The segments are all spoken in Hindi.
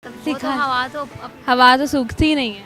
हवा तो सूखती ही नहीं है.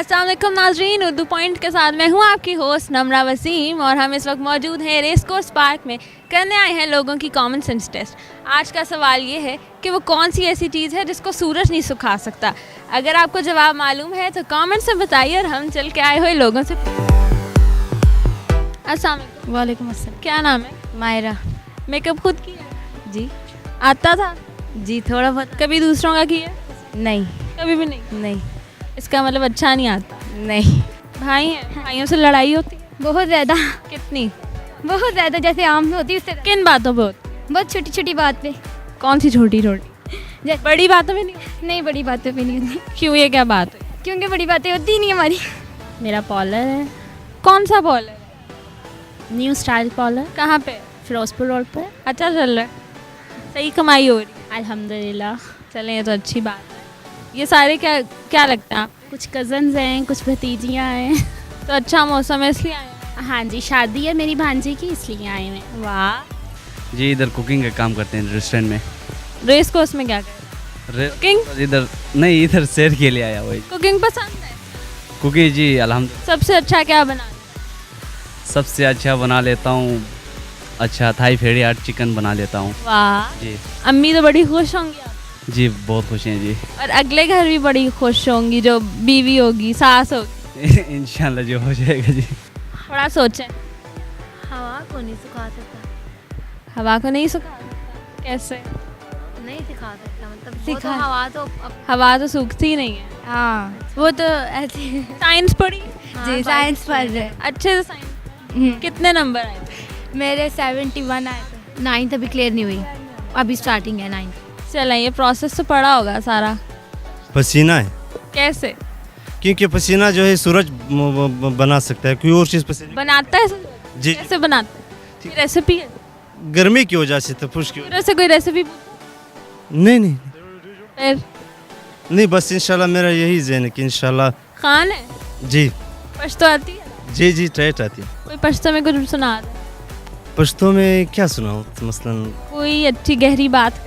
अस्सलाम वालेकुम नाजरीन, उर्दू पॉइंट के साथ मैं हूँ आपकी होस्ट नमरा वसीम और हम इस वक्त मौजूद हैं रेस कोर्स पार्क में. करने आए हैं लोगों की कॉमन सेंस टेस्ट. आज का सवाल ये है कि वो कौन सी ऐसी चीज़ है जिसको सूरज नहीं सुखा सकता. अगर आपको जवाब मालूम है तो कमेंट से बताइए और हम चल के आए हुए लोगों से. अस्सलाम वालेकुम. वालेकुम अस्सलाम. क्या नाम है? मायरा. मेकअप खुद किया? जी आता था? जी थोड़ा बहुत. कभी दूसरों का किया? नहीं. कभी भी नहीं. नहीं. इसका मतलब अच्छा नहीं आता. नहीं. भाई हैं, भाइयों से लड़ाई होती है? बहुत ज़्यादा. कितनी? बहुत ज़्यादा, जैसे आम में होती है उससे. किन बातों पे होती? बहुत छोटी छोटी बात पे. कौन सी छोटी छोटी? बड़ी बातों में नहीं? नहीं, बड़ी बातों पे नहीं होती. क्यों, ये क्या बात है? क्योंकि बड़ी बातें होती ही नहीं हमारी. मेरा पार्लर है, कौन सा बॉलर? न्यू स्टाइल पार्लर, कहाँ पे? फिरोजपुर रोड पे. अच्छा चल रहा है, सही कमाई हो रही है? अल्हम्दुलिल्लाह. चलें, ये तो अच्छी बात है. ये सारे क्या क्या लगता है आप? कुछ कज़न्स हैं, कुछ भतीजियाँ हैं. तो अच्छा मौसम है इसलिए आए हैं? हाँ जी, शादी है मेरी भांजी की, इसलिए आए हुए हैं. वाह. जी इधर कुकिंग का काम करते हैं रेस्टोरेंट में. रेस कोर्स में क्या करें? कुकिंग? इधर नहीं, इधर सैर के लिए आया वही. कुकिंग पसंद है? कुकिंग जी अल्हम्दुलिल्लाह सबसे अच्छा क्या बना? सबसे अच्छा बना लेता हूँ. अच्छा थाई फेड़ी आट चिकन बना लेता हूँ. वाह. जी अम्मी तो बड़ी खुश होंगी आप. जी बहुत खुश हैं जी. और अगले घर भी बड़ी खुश होंगी, जो बीवी होगी, सास होगी. इंशाल्लाह जो हो जाएगा जी. थोड़ा सोचें. हवा को नहीं सुखा सकता. हवा को नहीं सुखा सकता? कैसे? नहीं सिखा सकता, मतलब सिखा- हवा तो सूखती ही नहीं है. हाँ, वो तो ऐसे. साइंस पढ़ी? जी साइंस पढ़ रहे. अच्छे से साइंस. कितने नंबर आए थे? मेरे 71 आए थे. 9th अभी क्लियर नहीं हुई, अभी स्टार्टिंग है 9th. चलें, ये प्रोसेस तो पढ़ा होगा सारा. पसीना है, कैसे क्योंकि पसीना जो है सूरज बना सकता है, कोई और चीज़ पसीना बनाता है? जी कैसे बनाता है? रेसिपी है? गर्मी की वजह से, तपुश की वजह फिर से कोई रेसिपी? नहीं फिर नहीं, बस इंशाल्लाह मेरा यही ज़हन है कि इंशाल्लाह. खान है? जी पश्तो आती है? जी टाइट आती है. कोई पश्तो में कुछ सुना दे. पश्तो में क्या सुनाऊँ मसलन. कोई अच्छी गहरी बात.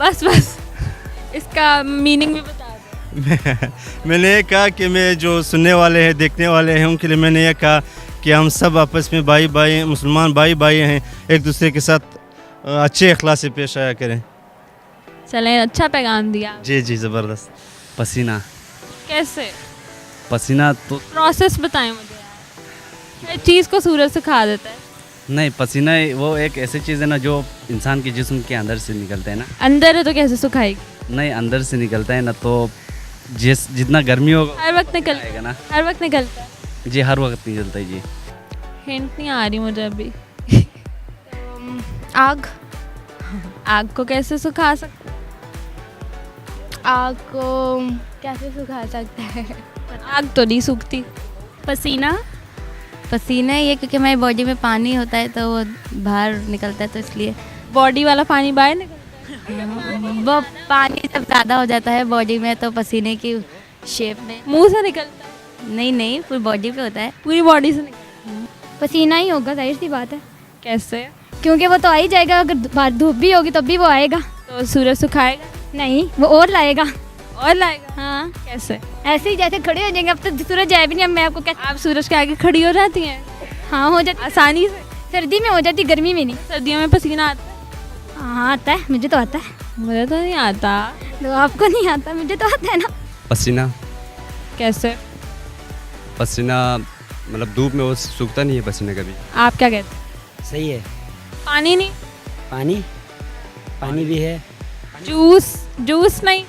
बस इसका मीनिंग भी बता दो. मैंने ये कहा कि मैं जो सुनने वाले हैं, देखने वाले हैं, उनके लिए मैंने ये कहा कि हम सब आपस में भाई मुसलमान भाई हैं, एक दूसरे के साथ अच्छे अखलाक से पेश आया करें. चलें, अच्छा पैगाम दिया. जी ज़बरदस्त. पसीना कैसे? पसीना तो प्रोसेस बताएं मुझे. हर चीज़ को सूरज सुखा देता है. नहीं, पसीना वो एक ऐसी चीज़ है ना जो इंसान के जिस्म के अंदर से निकलता है ना. अंदर है तो कैसे सुखाएगी? नहीं, अंदर से निकलता है ना, तो जितना गर्मी होगा हर वक्त निकलता आएगा ना. हर वक्त निकलता है. जी हर वक्त निकलता है जी. हिंट नहीं आ रही मुझे अभी. आग. आग को कैसे सुखा सकते? आग को कैसे सुखा सकता है? आग तो नहीं सूखती. पसीना. पसीना ये, क्योंकि हमारी बॉडी में पानी होता है तो वो बाहर निकलता है, तो इसलिए बॉडी वाला पानी बाहर निकलता वो पानी जब ज़्यादा हो जाता है बॉडी में तो पसीने की शेप में. है? मुंह से निकलता है? नहीं, पूरी बॉडी पे होता है. पूरी बॉडी से निकलता पसीना ही होगा, जाहिर सी बात है. है. कैसे? क्योंकि वो तो आ ही जाएगा, अगर बाहर धूप भी होगी तब भी वो आएगा. तो सूरज सुखाएगा? नहीं, वो और लाएगा. और लाएगा? हाँ, कैसे? ऐसे ही जैसे खड़े हो जाएंगे. अब तो सूरज जाए भी नहीं, अब मैं आपको क्या. आप सूरज के आगे खड़ी हो जाती हैं? हाँ हो जाती. आसानी से? सर्दी में हो जाती, गर्मी में नहीं. सर्दियों में पसीना आता है? हाँ आता है, मुझे तो आता है. मुझे तो नहीं आता. तो आपको नहीं आता, मुझे तो आता है ना. पसीना. कैसे? पसीना मतलब धूप में वो सूखता नहीं है पसीना कभी. आप क्या कहते हैं? सही है. पानी नहीं? पानी भी है. जूस नहीं?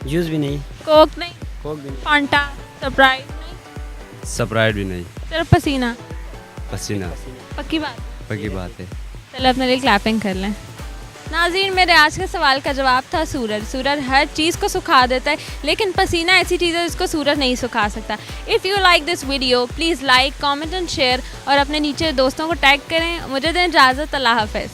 जूस भी नहीं. कोक नहीं? कोक भी नहीं. फांटा, स्प्राइट नहीं? स्प्राइट भी नहीं. सिर्फ पसीना. पसीना पक्की बात. पक्की बात है. चलो अपने लिए क्लैपिंग कर लें. नाज़रीन, मेरे आज के सवाल का जवाब था सूरज। सूरज हर चीज़ को सुखा देता है, लेकिन पसीना ऐसी चीज़ है जिसको सूरज नहीं सुखा सकता। If you like this video please like, comment and share और अपने नीचे दोस्तों को टैग करें। मुझे दें इजाज़त। अल्लाह हाफ़िज़।